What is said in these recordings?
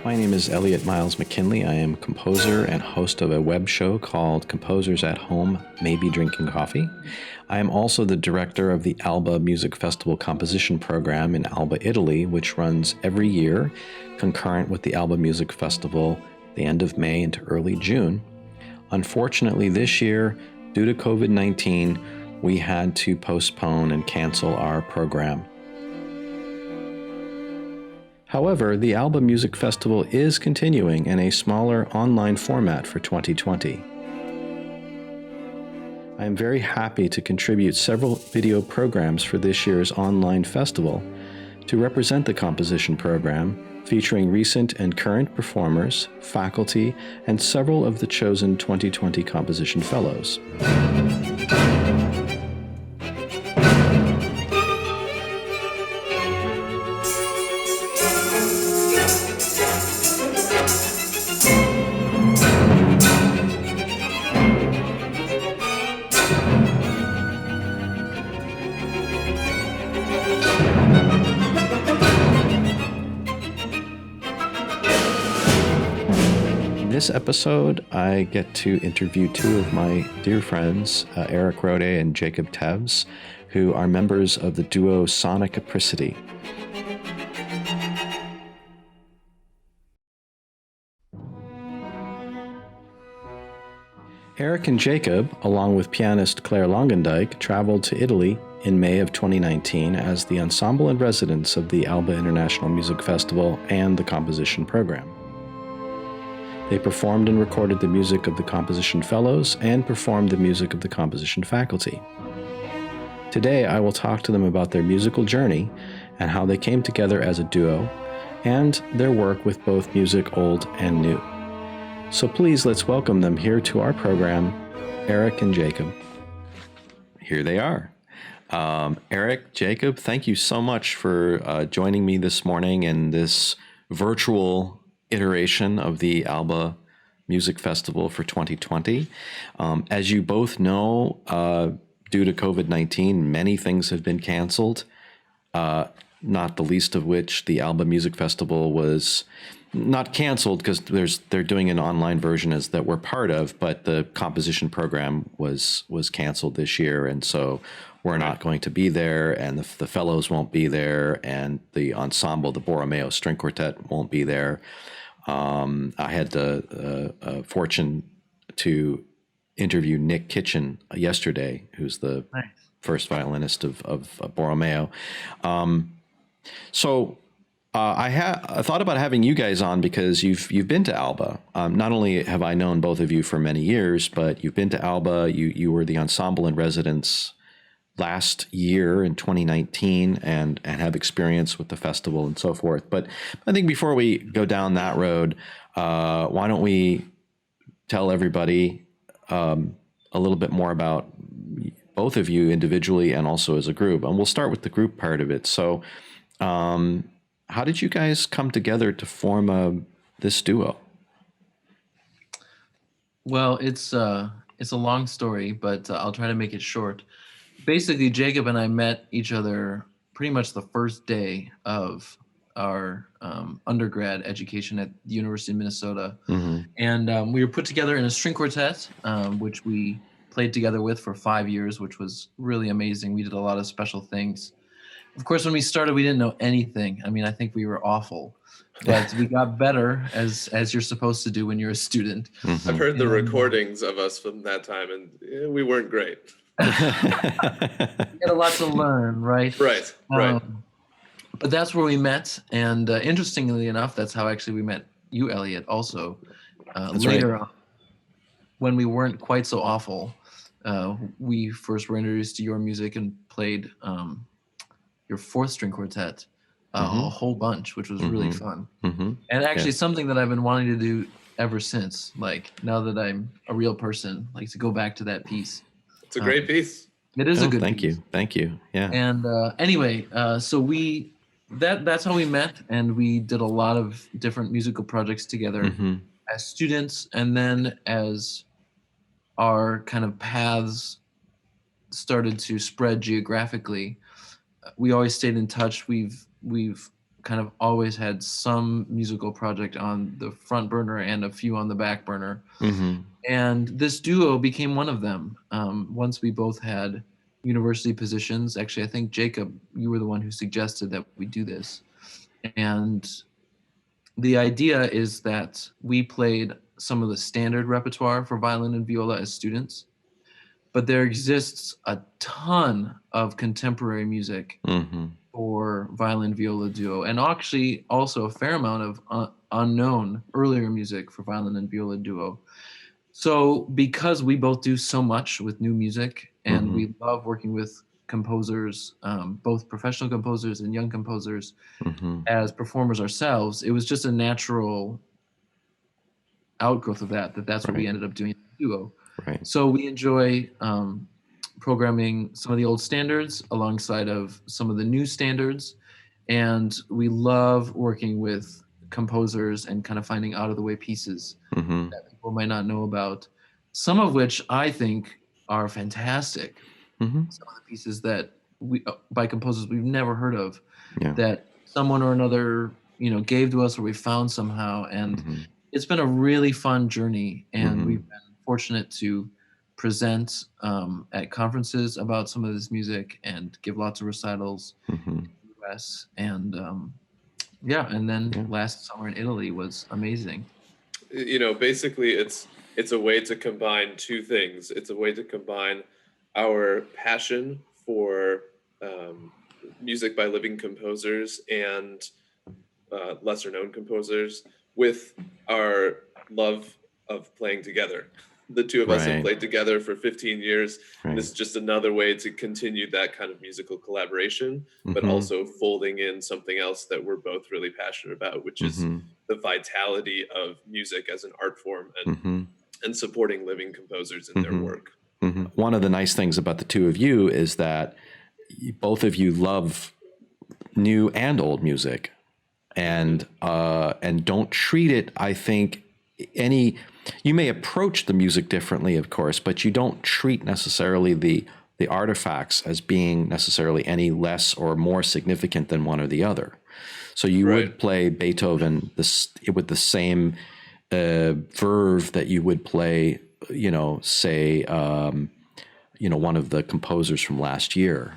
My name is Elliot Miles McKinley. I am a composer and host of a web show called Composers at Home, Maybe Drinking Coffee. I am also the director of the Alba Music Festival Composition Program in Alba, Italy, which runs every year, concurrent with the Alba Music Festival, the end of May into early June. Unfortunately, this year, due to COVID-19, we had to postpone and cancel our program. However, the Alba Music Festival is continuing in a smaller online format for 2020. I am very happy to contribute several video programs for this year's online festival to represent the composition program, featuring recent and current performers, faculty, and several of the chosen 2020 composition fellows. In this episode, I get to interview two of my dear friends, Erik Rhode and Jacob Tews, who are members of the duo Sonic Apricity. Erik and Jacob, along with pianist Claire Longendijk, traveled to Italy in May of 2019 as the ensemble in residence of the Alba International Music Festival and the composition program. They performed and recorded the music of the composition fellows and performed the music of the composition faculty. Today, I will talk to them about their musical journey and how they came together as a duo, and their work with both music old and new. So please, let's welcome them here to our program, Erik and Jacob. Here they are. Erik, Jacob, thank you so much for joining me this morning in this virtual iteration of the Alba Music Festival for 2020. As you both know, due to COVID-19, many things have been canceled, not the least of which the Alba Music Festival was not canceled because they're doing an online version as that we're part of, but the composition program was canceled this year, and so we're not going to be there, and the fellows won't be there, and the ensemble, the Barolo String Quartet, won't be there. I had the fortune to interview Nick Kitchen yesterday, who's the first violinist of Barolo. I thought about having you guys on because you've been to Alba. Not only have I known both of you for many years, but you've been to Alba. You were the ensemble in residence last year in 2019 and have experience with the festival and so forth. But I think before we go down that road, why don't we tell everybody a little bit more about both of you individually and also as a group. And we'll start with the group part of it. So how did you guys come together to form this duo? Well, it's a long story, but I'll try to make it short. Basically, Jacob and I met each other pretty much the first day of our undergrad education at the University of Minnesota. Mm-hmm. And we were put together in a string quartet, which we played together with for 5 years, which was really amazing. We did a lot of special things. Of course, when we started, we didn't know anything. I mean, I think we were awful, but we got better as you're supposed to do when you're a student. Mm-hmm. I've heard the recordings of us from that time, and we weren't great. You had a lot to learn, right? Right. But that's where we met, and interestingly enough, that's how actually we met you, Elliot, also. Later on, when we weren't quite so awful, we first were introduced to your music and played your fourth string quartet a whole bunch, which was really fun. Mm-hmm. And actually something that I've been wanting to do ever since, like now that I'm a real person, like to go back to that piece. It's a great piece. It is a Oh, good thank piece. you. Thank you. Yeah. And anyway, so that's how we met, and we did a lot of different musical projects together Mm-hmm. as students, and then as our kind of paths started to spread geographically, we always stayed in touch. We've kind of always had some musical project on the front burner and a few on the back burner. Mm-hmm. And this duo became one of them. Once we both had university positions. Actually, I think Jacob, you were the one who suggested that we do this. And the idea is that we played some of the standard repertoire for violin and viola as students, but there exists a ton of contemporary music Mm-hmm. for violin viola duo, and actually also a fair amount of unknown earlier music for violin and viola duo. So because we both do so much with new music, and Mm-hmm. we love working with composers, both professional composers and young composers, Mm-hmm. as performers ourselves, it was just a natural outgrowth of that's what we Right. ended up doing in the duo. Right. So we enjoy programming some of the old standards alongside of some of the new standards, and we love working with composers and kind of finding out of the way pieces Mm-hmm. that people might not know about, some of which I think are fantastic. Mm-hmm. Some of the pieces that we by composers we've never heard of, Yeah. that someone or another gave to us or we found somehow, and Mm-hmm. it's been a really fun journey, and Mhm. we've been fortunate to present at conferences about some of this music and give lots of recitals Mm-hmm. in the US. And and then Yeah. last summer in Italy was amazing. Basically it's a way to combine two things. It's a way to combine our passion for music by living composers and lesser known composers with our love of playing together. The two of us have Right. played together for 15 years, and Right. this is just another way to continue that kind of musical collaboration, but Mhm. also folding in something else that we're both really passionate about, which is Mhm. the vitality of music as an art form, and Mhm. supporting living composers in their Mhm. work. Mhm. One of the nice things about the two of you is that both of you love new and old music, and don't treat it. I think you may approach the music differently, of course, but you don't treat necessarily the artifacts as being necessarily any less or more significant than one or the other. So you would Right. play Beethoven with the same verve that you would play, say, one of the composers from last year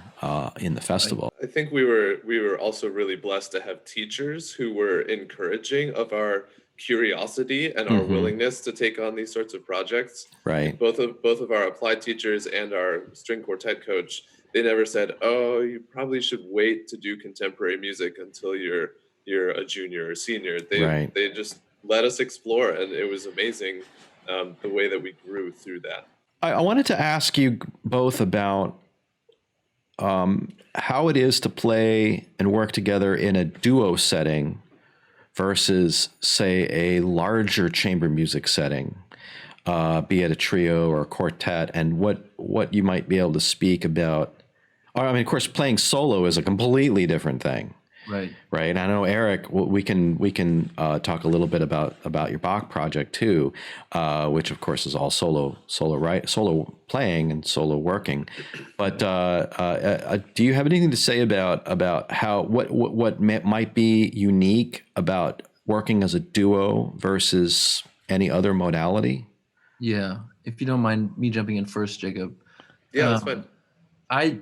in the festival. I think we were also really blessed to have teachers who were encouraging of our curiosity and our Mhm. willingness to take on these sorts of projects. Right. Both of our applied teachers and our string quartet coach, they never said, "Oh, you probably should wait to do contemporary music until you're a junior or senior." Right. They just let us explore, and it was amazing the way that we grew through that. I wanted to ask you both about how it is to play and work together in a duo setting versus, say, a larger chamber music setting, be it a trio or a quartet, and what you might be able to speak about. I mean, of course, playing solo is a completely different thing. Right. Right. I know, Erik, we can talk a little bit about your Bach project too, which of course is all solo playing and solo working. But do you have anything to say about how what might be unique about working as a duo versus any other modality? Yeah. If you don't mind me jumping in first, Jacob. Yeah, that's fine. I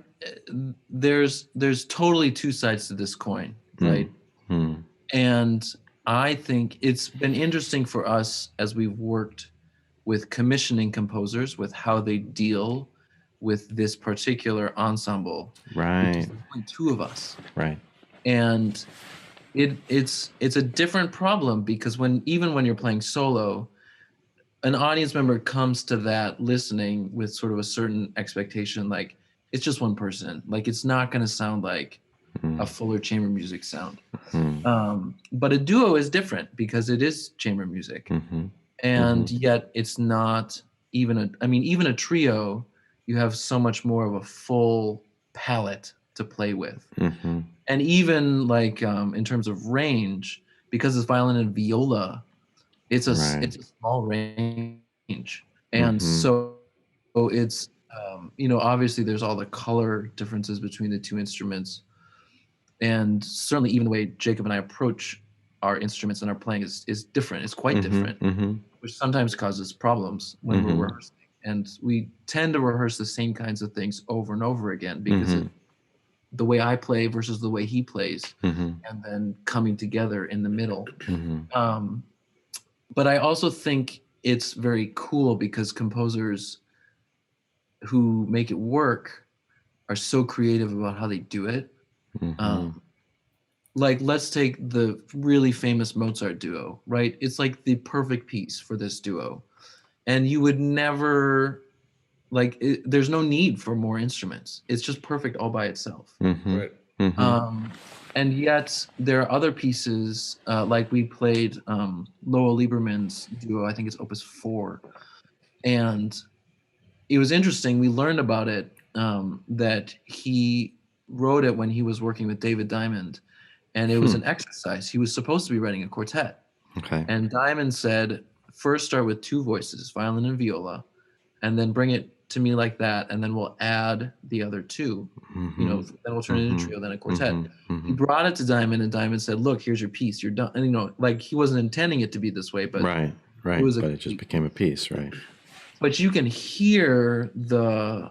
there's totally two sides to this coin, right? Hmm. And I think it's been interesting for us as we've worked with commissioning composers with how they deal with this particular ensemble, because Right. there's only two of us. Right. And it's a different problem, because even when you're playing solo, an audience member comes to that listening with sort of a certain expectation, like it's just one person, like it's not going to sound like a fuller chamber music sound. But a duo is different because it is chamber music, Mm-hmm. and yet it's not even even a trio you have so much more of a full palette to play with. Mm-hmm. And even like in terms of range, because it's violin and viola, it's a small range, and so it's obviously there's all the color differences between the two instruments, and certainly even the way Jacob and I approach our instruments and our playing is different. It's quite different, which sometimes causes problems when we're rehearsing. And we tend to rehearse the same kinds of things over and over again because the way I play versus the way he plays, and then coming together in the middle. But I also think it's very cool because composers who make it work are so creative about how they do it. Like, let's take the really famous Mozart duo, right? It's like the perfect piece for this duo. And you would never, there's no need for more instruments. It's just perfect all by itself. Right. And yet there are other pieces, like we played Lowell Lieberman's duo, I think it's Opus 4. And it was interesting. We learned about it, that he wrote it when he was working with David Diamond. And it was an exercise. He was supposed to be writing a quartet. Okay. And Diamond said, first start with 2 voices, violin and viola, and then bring it to me like that, and then we'll add the other 2. Then we'll turn it into a trio, then a quartet. He brought it to Diamond, and Diamond said, look, here's your piece, you're done. And he wasn't intending it to be this way, but right. But it just became a piece, right? But you can hear the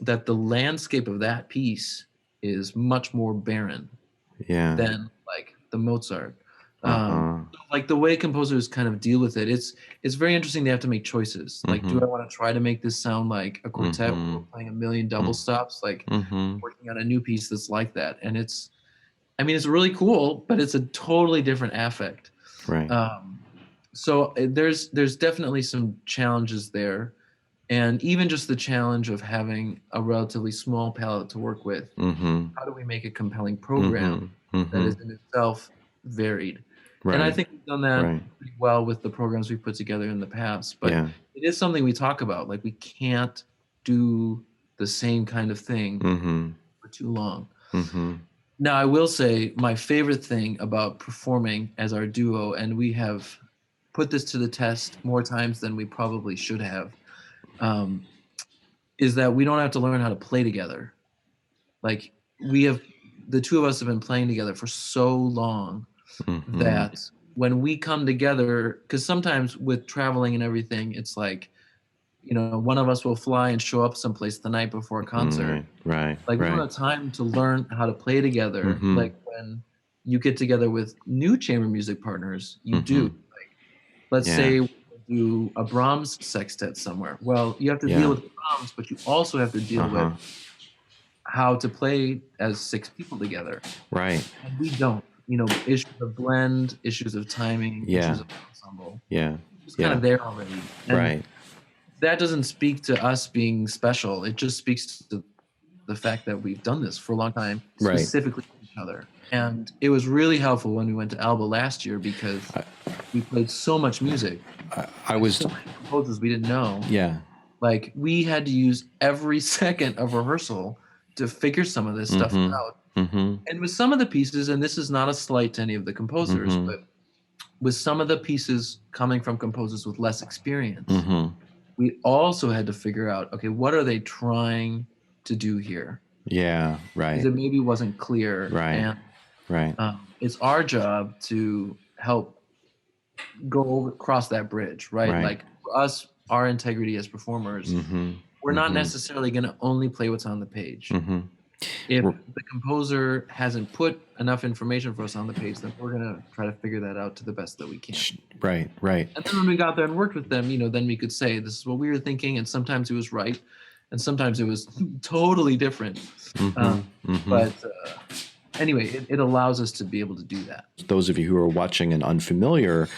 that the landscape of that piece is much more barren than the Mozart. Like the way composers kind of deal with it, it's very interesting. They have to make choices. Like, do I want to try to make this sound like a quartet where we're playing a million double stops, working on a new piece that's like that? And it's really cool, but it's a totally different affect. Right. So there's definitely some challenges there, and even just the challenge of having a relatively small palette to work with. How do we make a compelling program that is in itself varied? Right. And I think we've done that pretty well with the programs we've put together in the past. But it is something we talk about. Like, we can't do the same kind of thing for too long. Now, I will say my favorite thing about performing as our duo, and we have put this to the test more times than we probably should have, is that we don't have to learn how to play together. Like, the 2 of us have been playing together for so long that when we come together, because sometimes with traveling and everything, it's like, one of us will fly and show up someplace the night before a concert. Right. We don't have time to learn how to play together. Like, when you get together with new chamber music partners, you do. Let's say we do a Brahms sextet somewhere. Well, you have to deal with Brahms, but you also have to deal with how to play as 6 people together. Right. And we don't. Issues of blend, issues of timing, issues of ensemble. It's kind of there already. And that doesn't speak to us being special. It just speaks to the fact that we've done this for a long time, specifically with each other. And it was really helpful when we went to Alba last year because we played so much music. So many composers we didn't know. Like, we had to use every second of rehearsal to figure some of this stuff out. And with some of the pieces, and this is not a slight to any of the composers, but with some of the pieces coming from composers with less experience, we also had to figure out, okay, what are they trying to do here? Because it maybe wasn't clear. And it's our job to help cross that bridge, right? Like, for us, our integrity as performers, we're not necessarily going to only play what's on the page. If the composer hasn't put enough information for us on the page, then we're going to try to figure that out to the best that we can. Right. And then when we got there and worked with them, then we could say, this is what we were thinking, and sometimes it was right, and sometimes it was totally different. But anyway, it allows us to be able to do that. Those of you who are watching and unfamiliar,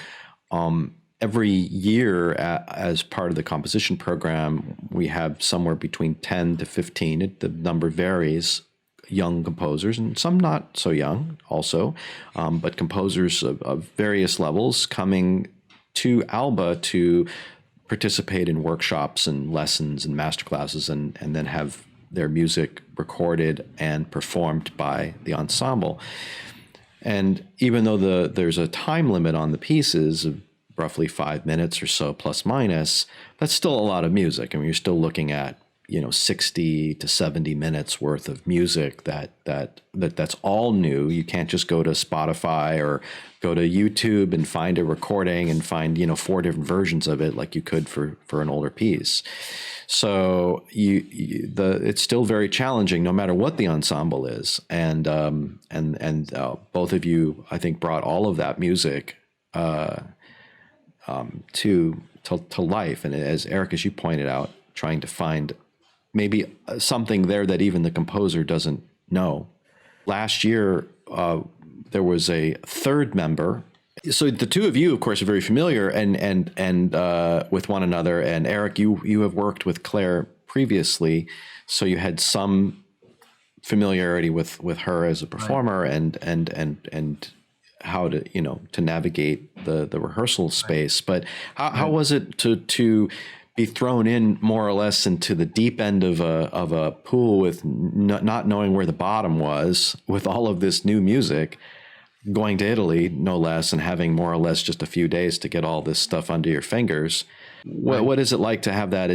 every year as part of the composition program, we have somewhere between 10 to 15. The number varies. Young composers and some not so young also, but composers of various levels coming to Alba to participate in workshops and lessons and master classes, and then have their music recorded and performed by the ensemble. And even though there's a time limit on the pieces of roughly 5 minutes or so, plus minus, that's still a lot of music. I mean, you're still looking at 60 to 70 minutes worth of music that's all new. You can't just go to Spotify or go to YouTube and find a recording and find 4 different versions of it like you could for an older piece. So it's still very challenging no matter what the ensemble is, and both of you, I think, brought all of that music to life. And as Erik, as you pointed out, trying to find maybe something there that even the composer doesn't know. Last year, there was a third member. So the two of you, of course, are very familiar and with one another. And Erik, you have worked with Claire previously, so you had some familiarity with her as a performer, right, and how to navigate the rehearsal space. But how was it to be thrown in more or less into the deep end of a pool with not knowing where the bottom was, with all of this new music, going to Italy, no less, and having more or less just a few days to get all this stuff under your fingers? Right. What is it like to have that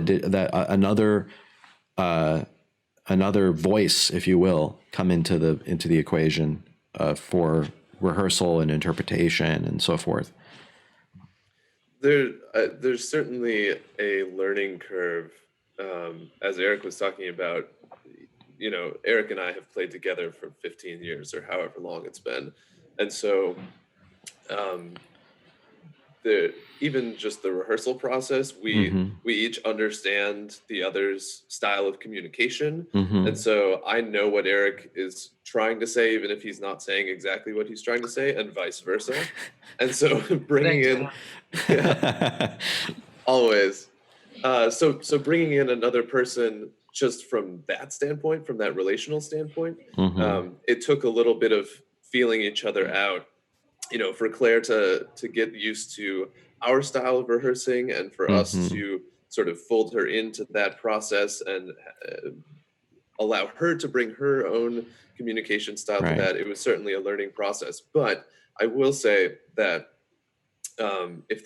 another voice, if you will, come into the equation for rehearsal and interpretation and so forth? There's certainly a learning curve, as Erik was talking about. Erik and I have played together for 15 years or however long it's been, and so even just the rehearsal process, we each understand the other's style of communication, and so I know what Erik is trying to say, even if he's not saying exactly what he's trying to say, and vice versa. And so bringing in, always. So bringing in another person just from that standpoint, from that relational standpoint, it took a little bit of feeling each other out. For Claire to get used to our style of rehearsing, and for us to sort of fold her into that process and allow her to bring her own communication style to that. It was certainly a learning process. But I will say that if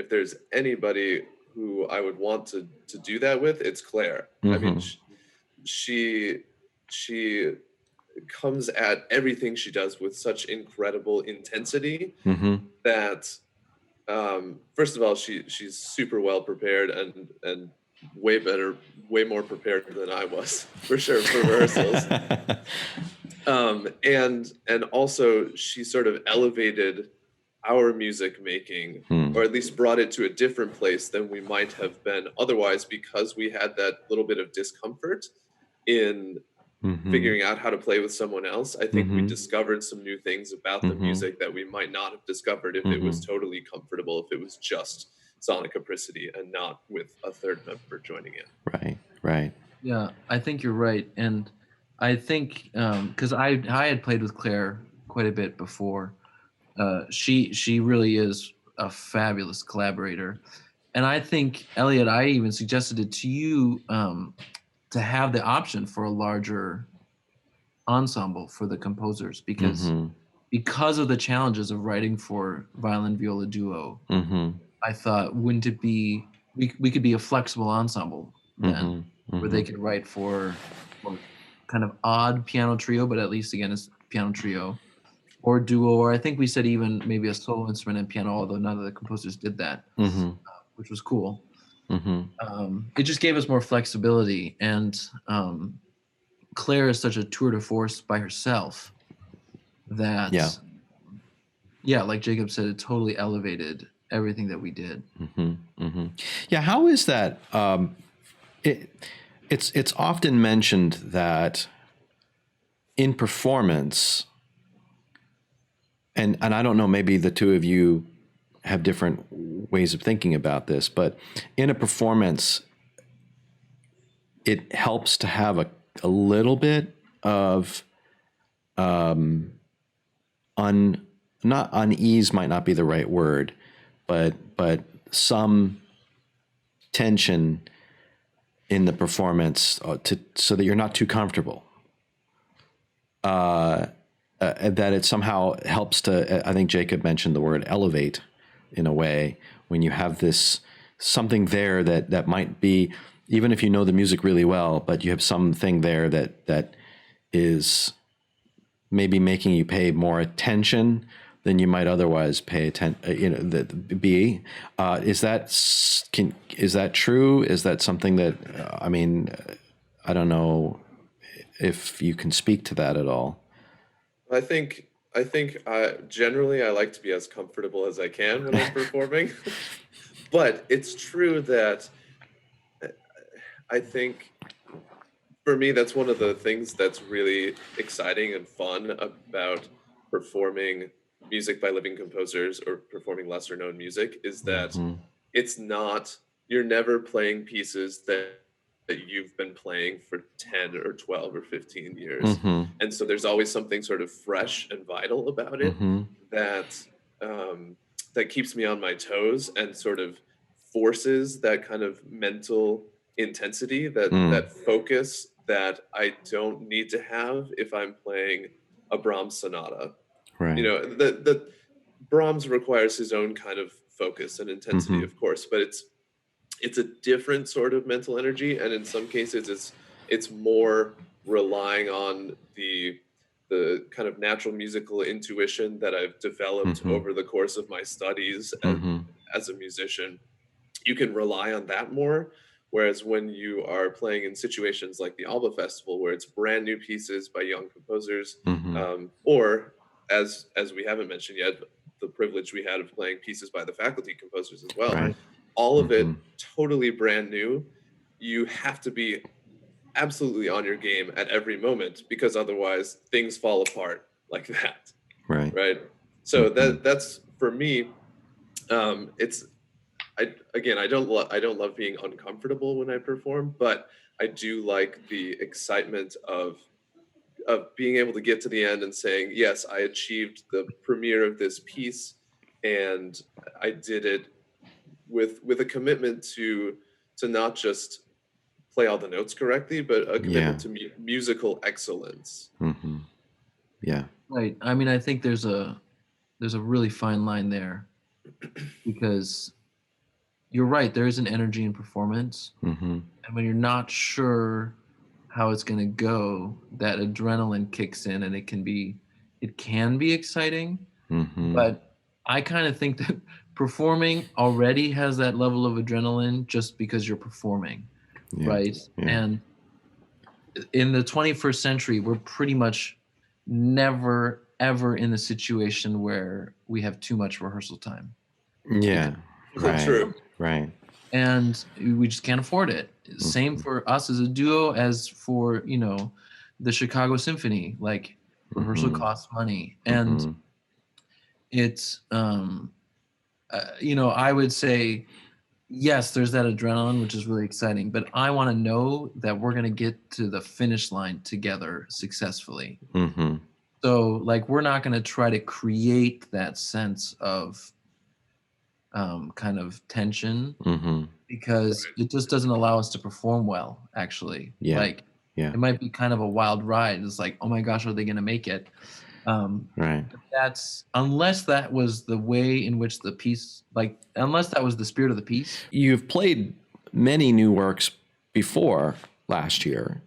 there's anybody who I would want to do that with, it's Claire. I mean, she comes at everything she does with such incredible intensity that first of all, she's super well prepared and way more prepared than I was, for sure, for rehearsals. And also she sort of elevated our music making, or at least brought it to a different place than we might have been otherwise, because we had that little bit of discomfort in figuring out how to play with someone else. I think we discovered some new things about the music that we might not have discovered if it was totally comfortable, if it was just sonic Apricity and not with a third member joining in. Right. Yeah, I think you're right. And I think, because I had played with Claire quite a bit before, she really is a fabulous collaborator. And I think, Elliot, I even suggested it to you, to have the option for a larger ensemble for the composers, because of the challenges of writing for violin viola duo. I thought, wouldn't it be, we could be a flexible ensemble then, where they could write for kind of odd piano trio, but at least again it's piano trio, or duo, or I think we said even maybe a solo instrument and piano, although none of the composers did that, which was cool. It just gave us more flexibility, and Claire is such a tour de force by herself that, like Jacob said, it totally elevated everything that we did. Yeah, how is that? It's often mentioned that in performance, and I don't know, maybe the two of you have different ways of thinking about this, but in a performance, it helps to have a little bit of not unease might not be the right word, but some tension in the performance so that you're not too comfortable. That it somehow helps to, I think Jacob mentioned the word elevate in a way, when you have this something there that might be, even if you know the music really well, but you have something there that is maybe making you pay more attention than you might otherwise pay attention. Is that true? Is that something that I don't know if you can speak to that at all. I think generally I like to be as comfortable as I can when I'm performing, but it's true that I think for me that's one of the things that's really exciting and fun about performing music by living composers or performing lesser known music is that it's not, you're never playing pieces that you've been playing for 10 or 12 or 15 years. And so there's always something sort of fresh and vital about it that keeps me on my toes and sort of forces that kind of mental intensity, that focus that I don't need to have if I'm playing a Brahms sonata. Right. You know, the Brahms requires his own kind of focus and intensity, of course, but it's a different sort of mental energy, and in some cases it's more relying on the kind of natural musical intuition that I've developed over the course of my studies as a musician. You can rely on that more, whereas when you are playing in situations like the Alba Festival, where it's brand new pieces by young composers, or as we haven't mentioned yet, the privilege we had of playing pieces by the faculty composers as well. Right. All of it totally brand new. You have to be absolutely on your game at every moment, because otherwise things fall apart like that. Right. So that's for me. I don't love being uncomfortable when I perform, but I do like the excitement of being able to get to the end and saying, yes, I achieved the premiere of this piece, and I did it with a commitment to not just play all the notes correctly, but a commitment to musical excellence. Yeah. Right. I mean, I think there's a really fine line there, because you're right. There is an energy in performance, and when you're not sure how it's going to go, that adrenaline kicks in, and it can be exciting. But I kind of think that performing already has that level of adrenaline just because you're performing, right? And in the 21st century, we're pretty much never ever in a situation where we have too much rehearsal time. True. Right. And we just can't afford it. Same for us as a duo as for, the Chicago Symphony. Like, rehearsal costs money. And it's, I would say, yes, there's that adrenaline, which is really exciting, but I want to know that we're going to get to the finish line together successfully. So, like, we're not going to try to create that sense of kind of tension, because it just doesn't allow us to perform well, actually. It might be kind of a wild ride. It's like, oh my gosh, are they going to make it? That's, unless that was the way in which the piece, unless that was the spirit of the piece. You've played many new works before last year.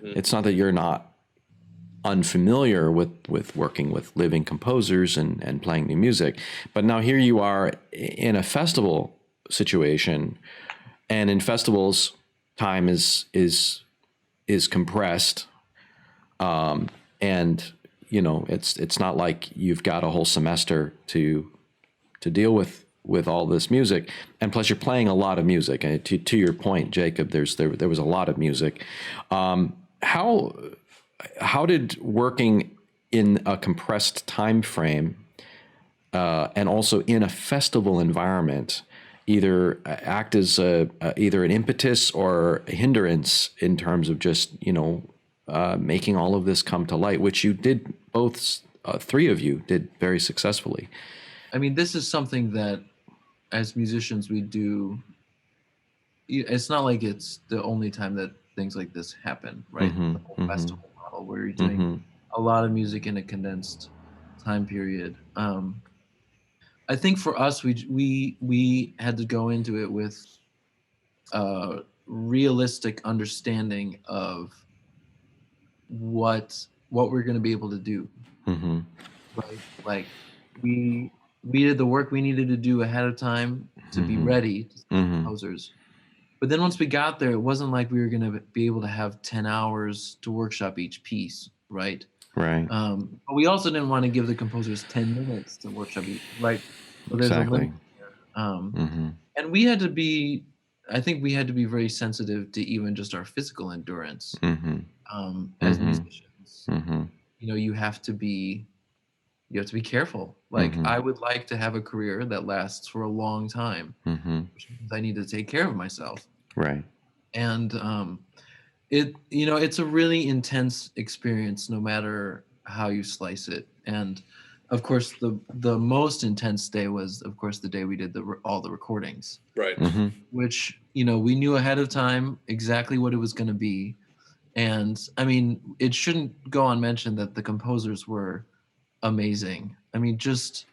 It's not that you're not unfamiliar with working with living composers and playing new music, but now here you are in a festival situation, and in festivals time is compressed, and it's not like you've got a whole semester to deal with all this music, and plus you're playing a lot of music. And to your point, Jacob, there was a lot of music. How did working in a compressed time frame and also in a festival environment either act as either an impetus or a hindrance in terms of just making all of this come to light, which you did, both three of you did very successfully? I mean, this is something that as musicians we do it's not like it's the only time that things like this happen, right? The whole festival model where you're doing a lot of music in a condensed time period. I think for us, we had to go into it with a realistic understanding of what we're going to be able to do, right? Like we did the work we needed to do ahead of time to be ready to be composers. But then once we got there, it wasn't like we were going to be able to have 10 hours to workshop each piece, right? Right. But we also didn't want to give the composers 10 minutes to workshop each, right? So there's a limit there. And we had to be, I think we had to be very sensitive to even just our physical endurance. As musicians, you know, you have to be careful. Like I would like to have a career that lasts for a long time, which means I need to take care of myself. Right. And it's a really intense experience, no matter how you slice it. And of course, the most intense day was, of course, the day we did all the recordings. Right. Which, you know, we knew ahead of time exactly what it was going to be. And I mean, it shouldn't go unmentioned that the composers were amazing. I mean, just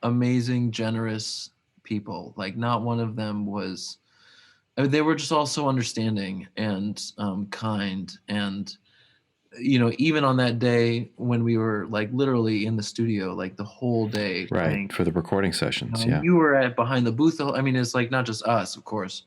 amazing, generous people. Like, not one of them was, I mean, they were just all so understanding and kind. And, you know, even on that day when we were like literally in the studio, like the whole day. Right. Playing, for the recording sessions. Yeah. You were behind the booth. I mean, it's like not just us, of course.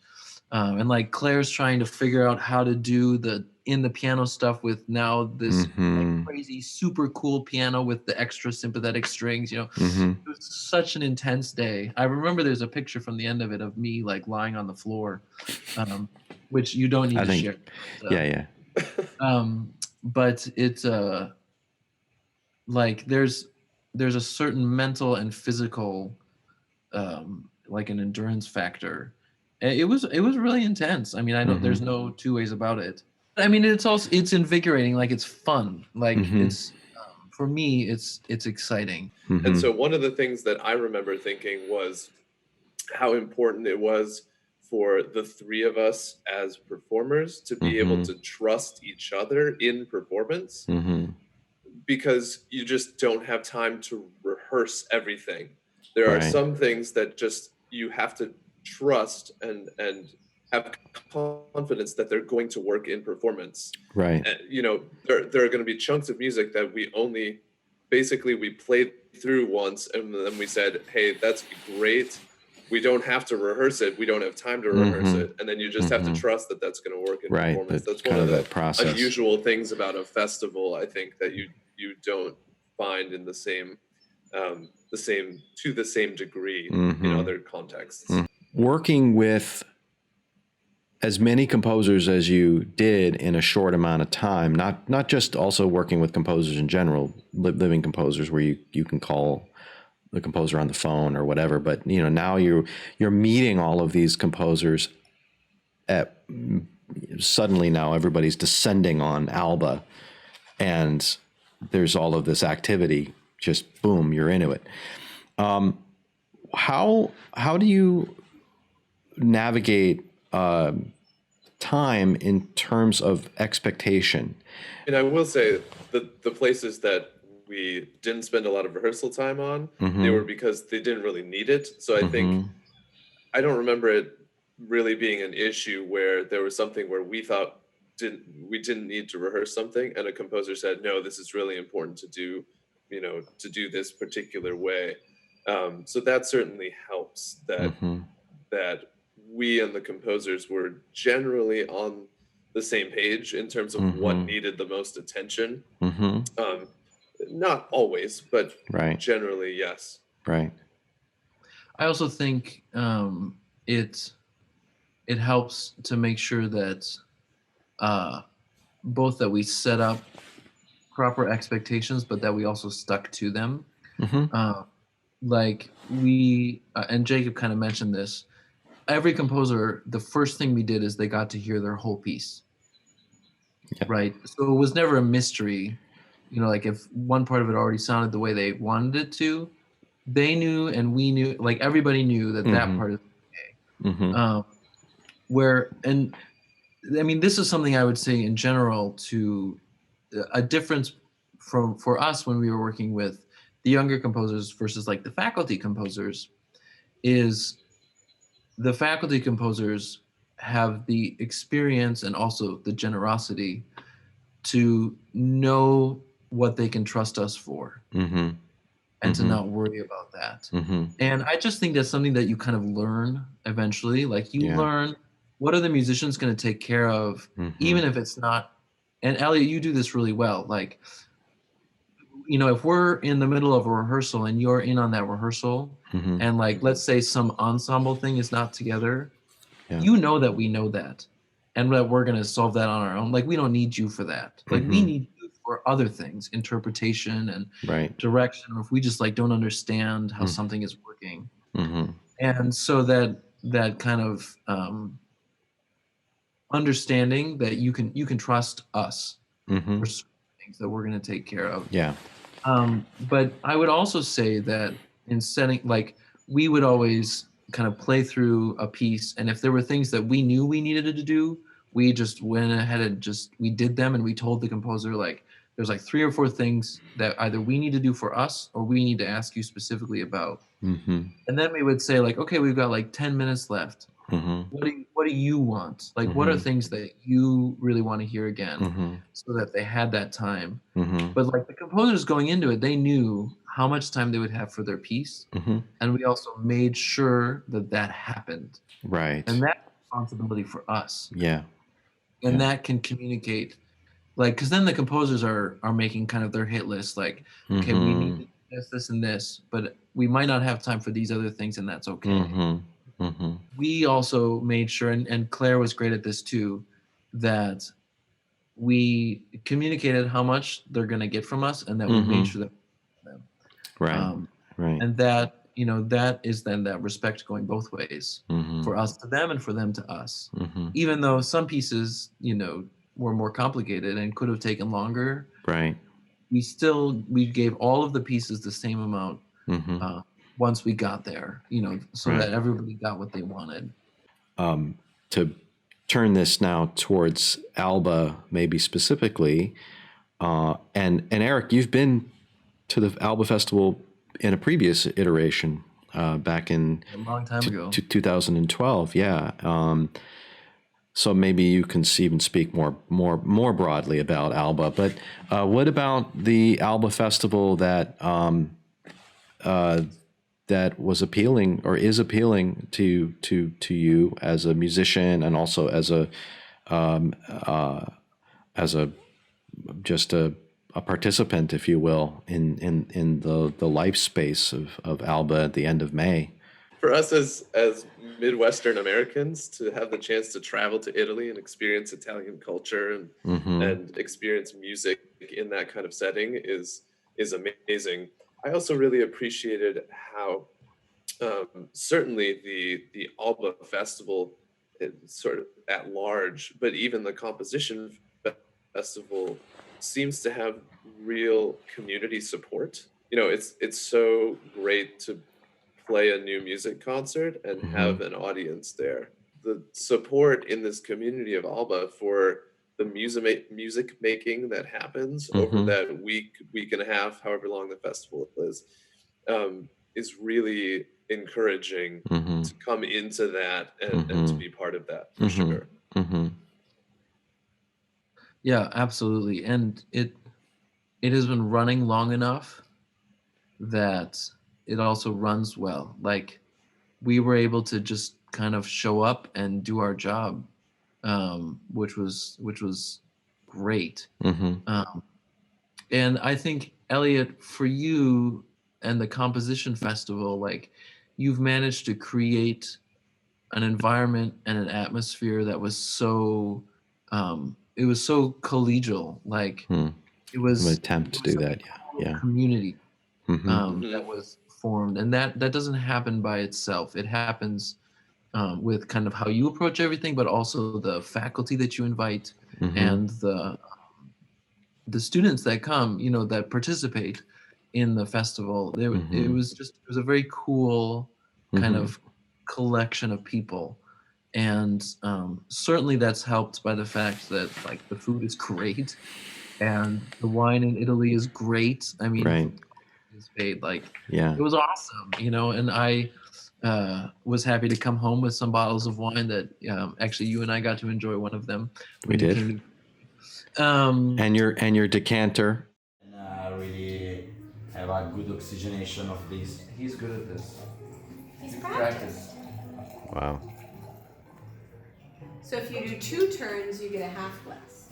And like Claire's trying to figure out how to do the piano stuff with now this like crazy, super cool piano with the extra sympathetic strings, you know. It was such an intense day. I remember there's a picture from the end of it of me like lying on the floor, which you don't need to share. Yeah. But it's like there's a certain mental and physical like an endurance factor. It was really intense. I mean, I know there's no two ways about it. I mean, it's invigorating. Like, it's fun. Like, it's for me, it's exciting. And so one of the things that I remember thinking was how important it was for the three of us as performers to be able to trust each other in performance, because you just don't have time to rehearse everything. There are some things that just you have to trust and have confidence that they're going to work in performance. Right. And, you know, there are going to be chunks of music that we played through once and then we said, hey, that's great. We don't have to rehearse it. We don't have time to rehearse it. And then you just have to trust that that's going to work in performance. That's one of the unusual things about a festival, I think, that you don't find in the same degree in other contexts. Working with as many composers as you did in a short amount of time, not just also working with composers in general, living composers where you can call the composer on the phone or whatever, but you know, now you're meeting all of these composers suddenly now everybody's descending on Alba and there's all of this activity, just boom, you're into it. How do you navigate time in terms of expectation? And I will say that the places that we didn't spend a lot of rehearsal time on, they were because they didn't really need it. So I think, I don't remember it really being an issue where there was something where we thought we didn't need to rehearse something and a composer said, no, this is really important to do, you know, to do this particular way. So that certainly helps that we and the composers were generally on the same page in terms of what needed the most attention. Not always, but generally, yes. Right. I also think it helps to make sure that both that we set up proper expectations, but that we also stuck to them. Like we, and Jacob kind of mentioned this, every composer, the first thing we did is they got to hear their whole piece. Yep. Right. So it was never a mystery, you know, like if one part of it already sounded the way they wanted it to, they knew and we knew, like everybody knew that that part is okay. where, and I mean, this is something I would say in general to a difference for us when we were working with the younger composers versus like the faculty composers is the faculty composers have the experience and also the generosity to know what they can trust us for Mm-hmm. and to Mm-hmm. not worry about that. Mm-hmm. And I just think that's something that you kind of learn eventually. Like you Yeah. learn what are the musicians going to take care of, Mm-hmm. even if it's not. And Elliot, you do this really well. Like, you know, if we're in the middle of a rehearsal and you're in on that rehearsal, Mm-hmm. and like, let's say some ensemble thing is not together, Yeah. you know that we know that and that we're going to solve that on our own. Like, we don't need you for that. Like, we Mm-hmm. need you for other things, interpretation and Right. direction, or if we just like don't understand how Mm. something is working. Mm-hmm. And so that kind of understanding that you can trust us Mm-hmm. for certain things that we're going to take care of. Yeah. But I would also say that in setting, like, we would always kind of play through a piece, and if there were things that we knew we needed to do, we just went ahead and we did them, and we told the composer, like, there's like 3 or 4 things that either we need to do for us or we need to ask you specifically about. Mm-hmm. And then we would say, like, okay, we've got like 10 minutes left. Mm-hmm. What do you want? Like, what are Mhm. things that you really want to hear again? Mm-hmm. So that they had that time. Mm-hmm. But like the composers going into it, they knew how much time they would have for their piece. Mm-hmm. And we also made sure that that happened. Right. And that's responsibility for us. Yeah. And Yeah. that can communicate, like, because then the composers are making kind of their hit list, like, okay, we need Mm-hmm. to do this, and this, but we might not have time for these other things, and that's okay. Mm-hmm. Mm-hmm. We also made sure, and Claire was great at this too, that we communicated how much they're going to get from us, and that we Mhm. made sure that them. Right. Right. And that, you know, that is then that respect going both ways Mm-hmm. for us to them and for them to us. Mm-hmm. Even though some pieces, you know, were more complicated and could have taken longer, Right. we gave all of the pieces the same amount Mm-hmm. once we got there, you know, so Right. that everybody got what they wanted. To turn this now towards Alba, maybe specifically, and Eric, you've been to the Alba Festival in a previous iteration back in A long time ago. 2012. Yeah. So maybe you can even speak more broadly about Alba. But what about the Alba Festival that that was appealing or is appealing to you as a musician and also as a just a participant, if you will, in the life space of Alba at the end of May? For us as Midwestern Americans, to have the chance to travel to Italy and experience Italian culture and experience music in that kind of setting is amazing. I also really appreciated how certainly the Alba Festival, sort of at large, but even the composition festival seems to have real community support. You know, it's so great to play a new music concert and have an audience there. The support in this community of Alba for the music making that happens over that week and a half, however long the festival is really encouraging to come into that and to be part of that for sure. Yeah, absolutely. And it has been running long enough that it also runs well. Like, we were able to just kind of show up and do our job, which was great. And I think, Elliot, for you and the composition festival, like, you've managed to create an environment and an atmosphere that was so it was so collegial. Like, it was an attempt to do such a that. Yeah. community that was formed, and that doesn't happen by itself. It happens with kind of how you approach everything, but also the faculty that you invite and the students that come, you know, that participate in the festival. It was a very cool kind of collection of people. and certainly that's helped by the fact that like the food is great and the wine in Italy is great. I mean, Right. it's paid like Yeah. it was awesome, you know. And I was happy to come home with some bottles of wine that actually you and I got to enjoy one of them when We you did. came to. And your decanter. And really have a good oxygenation of this. He's good at this. He's practiced. Wow. So if you do 2 turns, you get a half glass.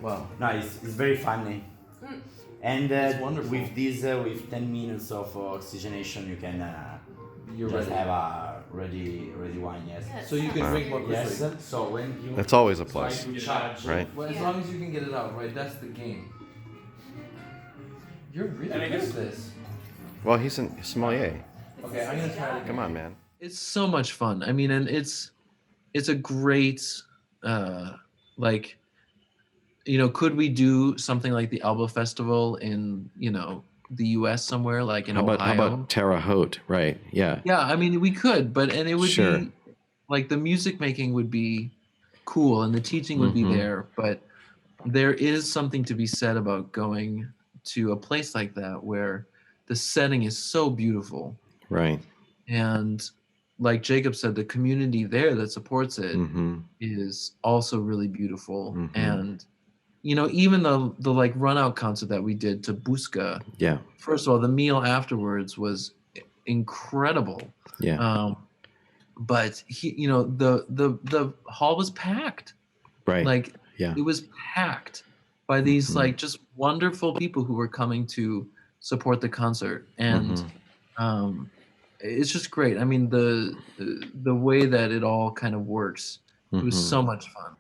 Wow. No, it's very funny. Mm. And It's wonderful. with this, with 10 minutes of oxygenation, you can You're just ready. have a ready wine. Yes. Yeah, So you can Wow. drink more quickly. Yes. So when you That's always a try plus, to charge, right? Well, as Yeah. long as you can get it out, right? That's the game. You're really good at this. Well, he's a sommelier. Okay, I'm gonna try it again. Come on, man. It's so much fun. I mean, and it's a great like, you know, could we do something like the Alba Festival in, you know, the US somewhere like in How Ohio? about Terre Haute? Right. Yeah. Yeah, I mean we could, but and it would Sure. be like the music making would be cool and the teaching would be Mhm. there, but there is something to be said about going to a place like that where the setting is so beautiful. Right. And like Jacob said, the community there that supports it is Mm-hmm. also really beautiful. Mhm. And you know, even the like run out concert that we did to Busca, Yeah. first of all, the meal afterwards was incredible. Yeah. But you know, the hall was packed. Right. Like Yeah. it was packed by these Mhm. like just wonderful people who were coming to support the concert. And Mhm. it's just great. I mean, the way that it all kind of works, it was Mhm. so much fun.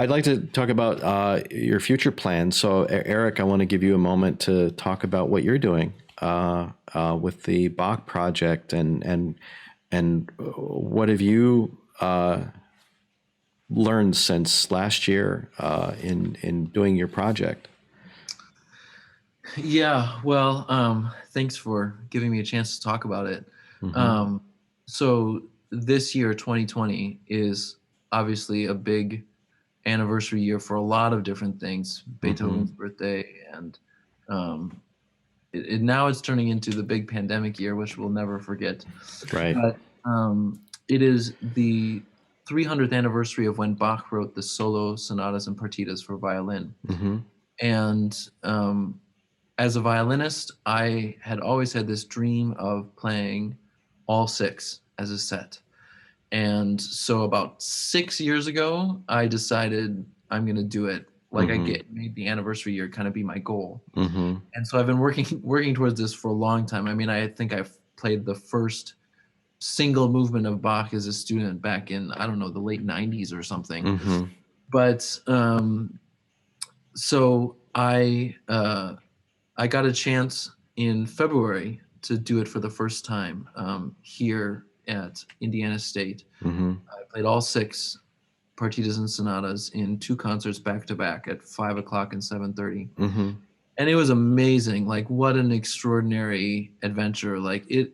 I'd like to talk about your future plans. So, Erik, I want to give you a moment to talk about what you're doing with the Bach project, and what have you learned since last year in doing your project? Yeah, well, thanks for giving me a chance to talk about it. Mm-hmm. So this year, 2020, is obviously a big anniversary year for a lot of different things. Beethoven's birthday, and um, now it's turning into the big pandemic year, which we'll never forget. Right. But it is the 300th anniversary of when Bach wrote the solo sonatas and partitas for violin. Mm-hmm. And as a violinist, I had always had this dream of playing all six as a set. And so about 6 years ago, I decided I'm going to do it. Like I made the anniversary year kind of be my goal. Mm-hmm. And so I've been working towards this for a long time. I mean, I think I've played the first single movement of Bach as a student back in, I don't know, the late 90s or something. Mm-hmm. But so I got a chance in February to do it for the first time here at Indiana State. Mm-hmm. I played all six partitas and sonatas in 2 concerts back to back at 5 o'clock and 7:30. Mm-hmm. And it was amazing. Like, what an extraordinary adventure. Like, it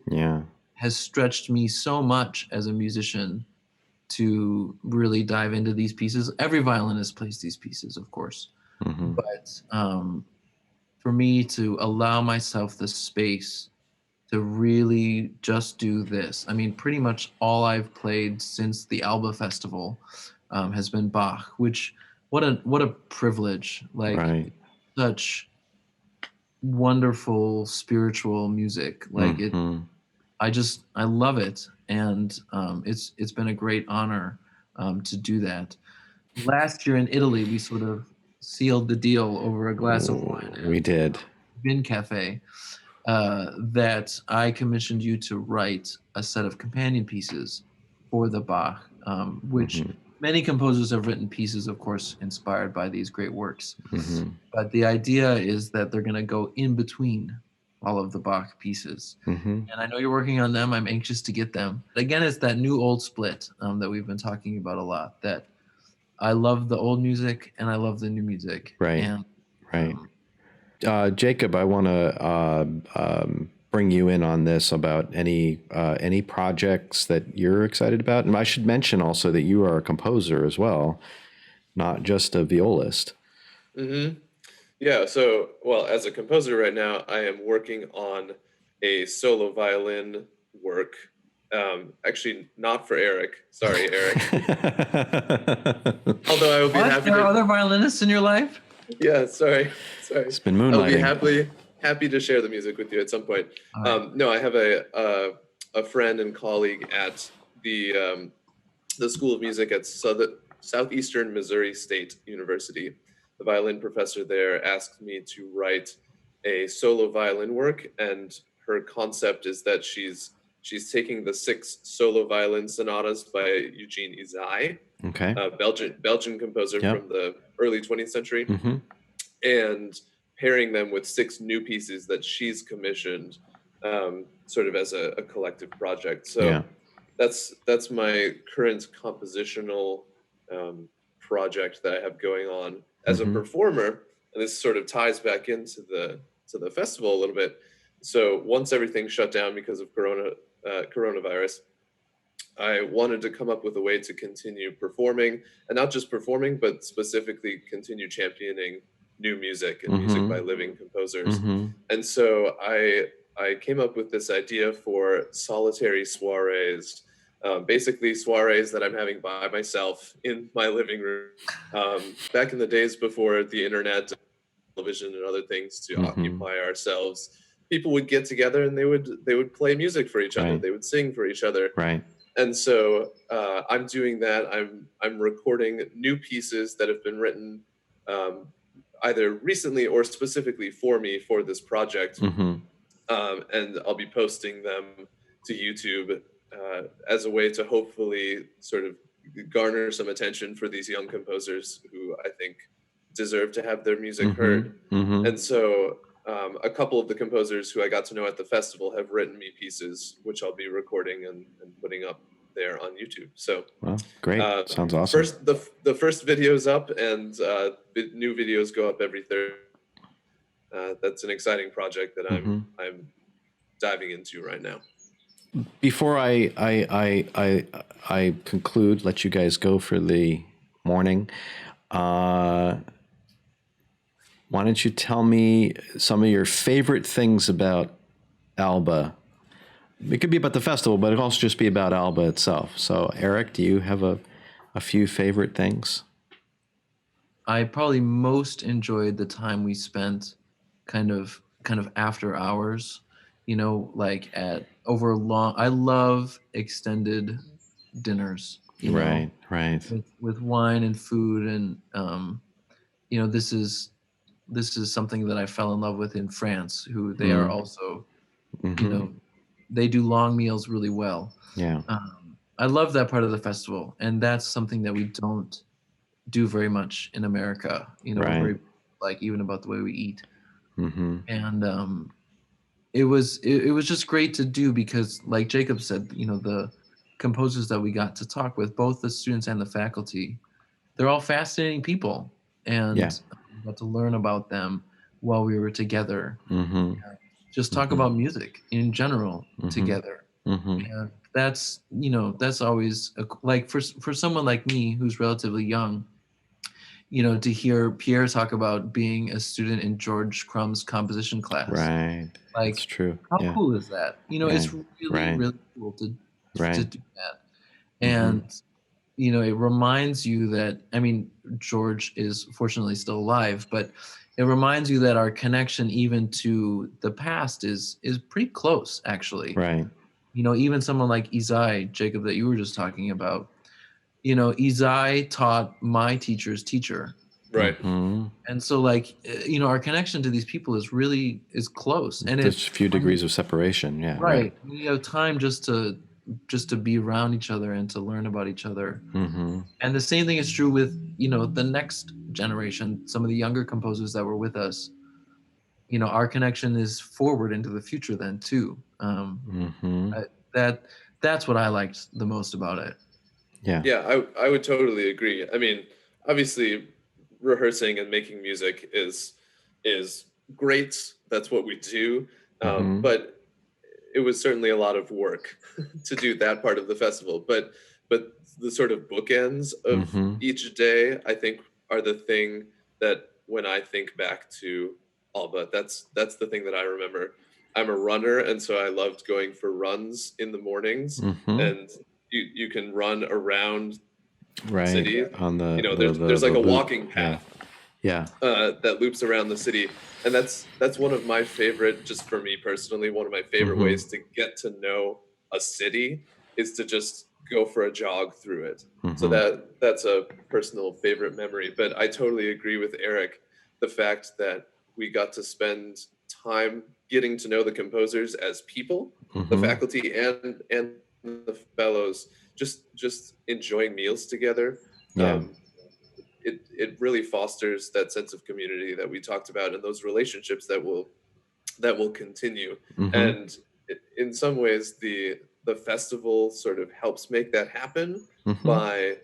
has stretched me so much as a musician to really dive into these pieces. Every violinist plays these pieces, of course. Mm-hmm. But for me to allow myself the space to really just do this. I mean, pretty much all I've played since the Alba Festival has been Bach, which what a privilege. Like, such wonderful spiritual music. Like I love it, and it's been a great honor to do that. Last year in Italy, we sort of sealed the deal over a glass of wine. We did. Vin Cafe. That I commissioned you to write a set of companion pieces for the Bach, which many composers have written pieces, of course, inspired by these great works. But the idea is that they're going to go in between all of the Bach pieces. And I know you're working on them. I'm anxious to get them. Again, it's that new old split that we've been talking about a lot, that I love the old music and I love the new music. Right. And, Jacob, I want to bring you in on this about any projects that you're excited about. And I should mention also that you are a composer as well, not just a violist. Mm-hmm. Yeah. So, well, as a composer right now, I am working on a solo violin work. Actually, not for Erik. Sorry, Erik. Although I will be happy. There are other violinists in your life? Yeah, sorry. It's been moonlighting. I'll be happy to share the music with you at some point. No, I have a friend and colleague at the School of Music at Southeastern Missouri State University. The violin professor there asked me to write a solo violin work, and her concept is that she's taking the 6 solo violin sonatas by Eugene Izay, Belgian composer from the early 20th century, and pairing them with 6 new pieces that she's commissioned, sort of as a collective project. So that's my current compositional project that I have going on. As a performer, and this sort of ties back into the festival a little bit. So once everything shut down because of coronavirus, I wanted to come up with a way to continue performing, and not just performing, but specifically continue championing new music and music by living composers. And so I came up with this idea for solitary soirees, basically soirees that I'm having by myself in my living room. Back in the days before the internet, television, and other things to occupy ourselves, people would get together and they would play music for each other. They would sing for each other. And so I'm doing that. I'm recording new pieces that have been written either recently or specifically for me for this project. And I'll be posting them to YouTube as a way to hopefully sort of garner some attention for these young composers who I think deserve to have their music Mm-hmm. heard. Mm-hmm. And so a couple of the composers who I got to know at the festival have written me pieces, which I'll be recording and putting up there on YouTube. So Well, great. Sounds awesome. the first video's up, and new videos go up every Thursday. That's an exciting project that I'm diving into right now. Before I conclude, let you guys go for the morning. Why don't you tell me some of your favorite things about Alba? It could be about the festival, but it could also just be about Alba itself. So, Erik, do you have a few favorite things? I probably most enjoyed the time we spent kind of after hours, like I love extended dinners, Right. with wine and food. And, this is something that I fell in love with in France, who they are also, they do long meals really well. Yeah. I love that part of the festival. And that's something that we don't do very much in America, we're very, even about the way we eat. And it was just great to do because, like Jacob said, the composers that we got to talk with, both the students and the faculty, they're all fascinating people, and we got to learn about them while we were together. Just talk about music in general together. And that's always like for someone like me who's relatively young, to hear Pierre talk about being a student in George Crumb's composition class. Right. Like, that's true. How cool is that? It's really cool to do that. And, it reminds you that, George is fortunately still alive, but it reminds you that our connection even to the past is pretty close, actually. Right. Even someone like Izai, Jacob, that you were just talking about, Izai taught my teacher's teacher. Right. And so, our connection to these people is close. And there's a few degrees of separation. Yeah. Right. We have time just to be around each other and to learn about each other. And the same thing is true with, the next generation, some of the younger composers that were with us. Our connection is forward into the future then too. That's what I liked the most about it. Yeah, I would totally agree. Obviously, rehearsing and making music is great. That's what we do. But it was certainly a lot of work to do that part of the festival. But the sort of bookends of each day, I think, are the thing that when I think back to Alba, that's the thing that I remember. I'm a runner, and so I loved going for runs in the mornings, and you can run around the city. On the there's like a loop. walking path that loops around the city, and that's one of my favorite, just for me personally, one of my favorite ways to get to know a city is to just go for a jog through it. So that's a personal favorite memory. But I totally agree with Erik, the fact that we got to spend time getting to know the composers as people, the faculty and the fellows, just enjoying meals together. It really fosters that sense of community that we talked about, and those relationships that will continue. And in some ways, the festival sort of helps make that happen by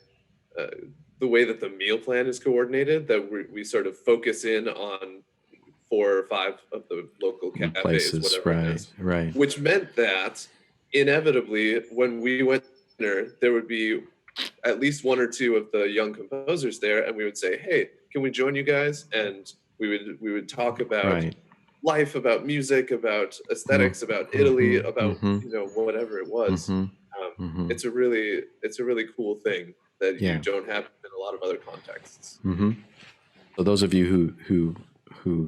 the way that the meal plan is coordinated, that we sort of focus in on 4 or 5 of the local cafes, places, whatever it is. Right. Which meant that inevitably, when we went to dinner, there would be at least 1 or 2 of the young composers there, and we would say, "Hey, can we join you guys?" And we would talk about life, about music, about aesthetics, about Italy, about whatever it was. It's a really cool thing that you don't have in a lot of other contexts. So those of you who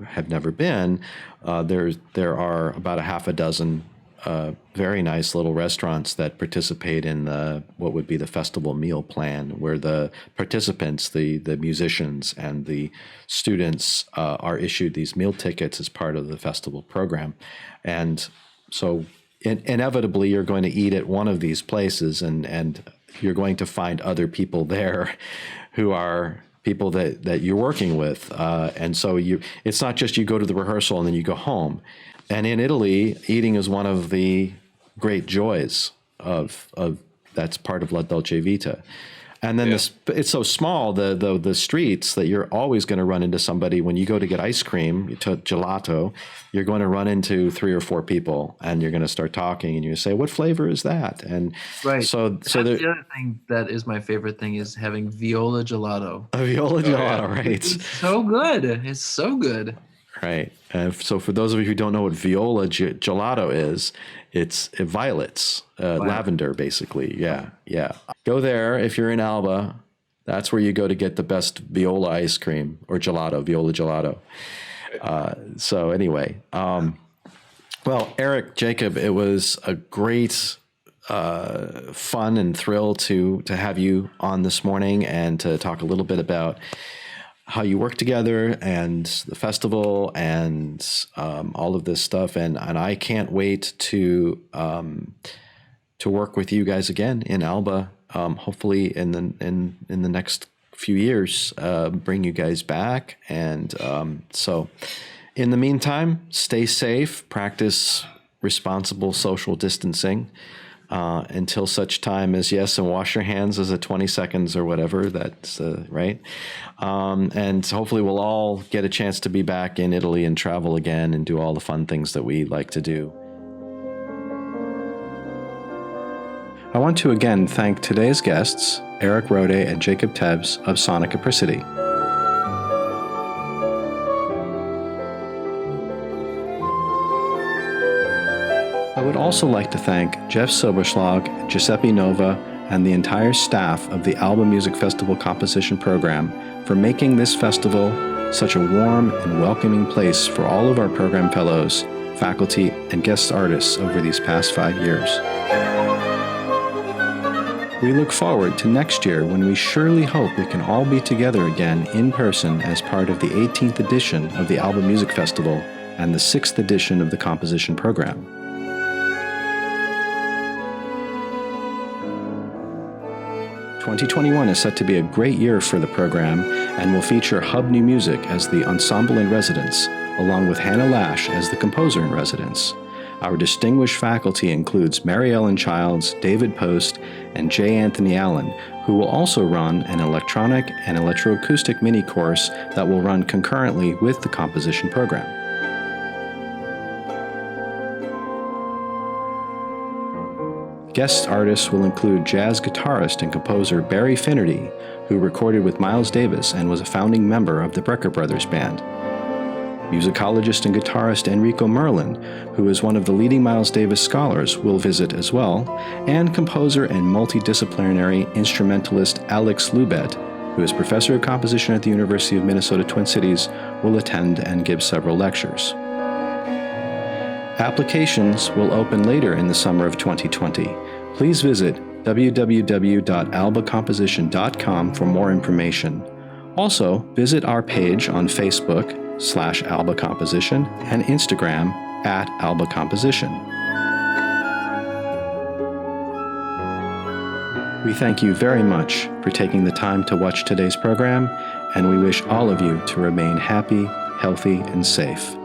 have never been, there are about a half a dozen very nice little restaurants that participate in what would be the festival meal plan, where the participants, the musicians and the students are issued these meal tickets as part of the festival program. And so inevitably you're going to eat at one of these places, and you're going to find other people there who are people that you're working with. And so it's not just you go to the rehearsal and then you go home. And in Italy, eating is one of the great joys of that's part of La Dolce Vita. And then it's so small, the streets, that you're always going to run into somebody. When you go to get ice cream, to gelato, you're going to run into 3 or 4 people, and you're going to start talking, and you say, "What flavor is that?" And Right. so the other thing that is my favorite thing is having viola gelato. A viola gelato, right? It's so good. It's so good. Right. So for those of you who don't know what viola gelato is, it's violets, lavender, basically. Yeah. Go there if you're in Alba. That's where you go to get the best viola ice cream or gelato, viola gelato. So anyway, well, Erik, Jacob, it was a great fun and thrill to have you on this morning and to talk a little bit about how you work together and the festival and all of this stuff. And I can't wait to work with you guys again in Alba. Hopefully in the next few years, bring you guys back. And so in the meantime, stay safe, practice responsible social distancing until such time as, and wash your hands as a 20 seconds or whatever. That's right. And hopefully we'll all get a chance to be back in Italy and travel again and do all the fun things that we like to do. I want to again thank today's guests, Erik Rhode and Jacob Tews of Sonic Apricity. I would also like to thank Jeff Soberschlag, Giuseppe Nova, and the entire staff of the Alba Music Festival Composition Program for making this festival such a warm and welcoming place for all of our program fellows, faculty, and guest artists over these past 5 years. We look forward to next year when we surely hope we can all be together again in person as part of the 18th edition of the Alba Music Festival and the 6th edition of the Composition Program. 2021 is set to be a great year for the program and will feature Hub New Music as the ensemble in residence, along with Hannah Lash as the composer in residence. Our distinguished faculty includes Mary Ellen Childs, David Post, and J. Anthony Allen, who will also run an electronic and electroacoustic mini course that will run concurrently with the composition program. Guest artists will include jazz guitarist and composer Barry Finnerty, who recorded with Miles Davis and was a founding member of the Brecker Brothers Band. Musicologist and guitarist Enrico Merlin, who is one of the leading Miles Davis scholars, will visit as well, and composer and multidisciplinary instrumentalist Alex Lubet, who is professor of composition at the University of Minnesota Twin Cities, will attend and give several lectures. Applications will open later in the summer of 2020. Please visit www.albacomposition.com for more information. Also, visit our page on Facebook/Alba Composition and Instagram @Alba Composition. We thank you very much for taking the time to watch today's program, and we wish all of you to remain happy, healthy, and safe.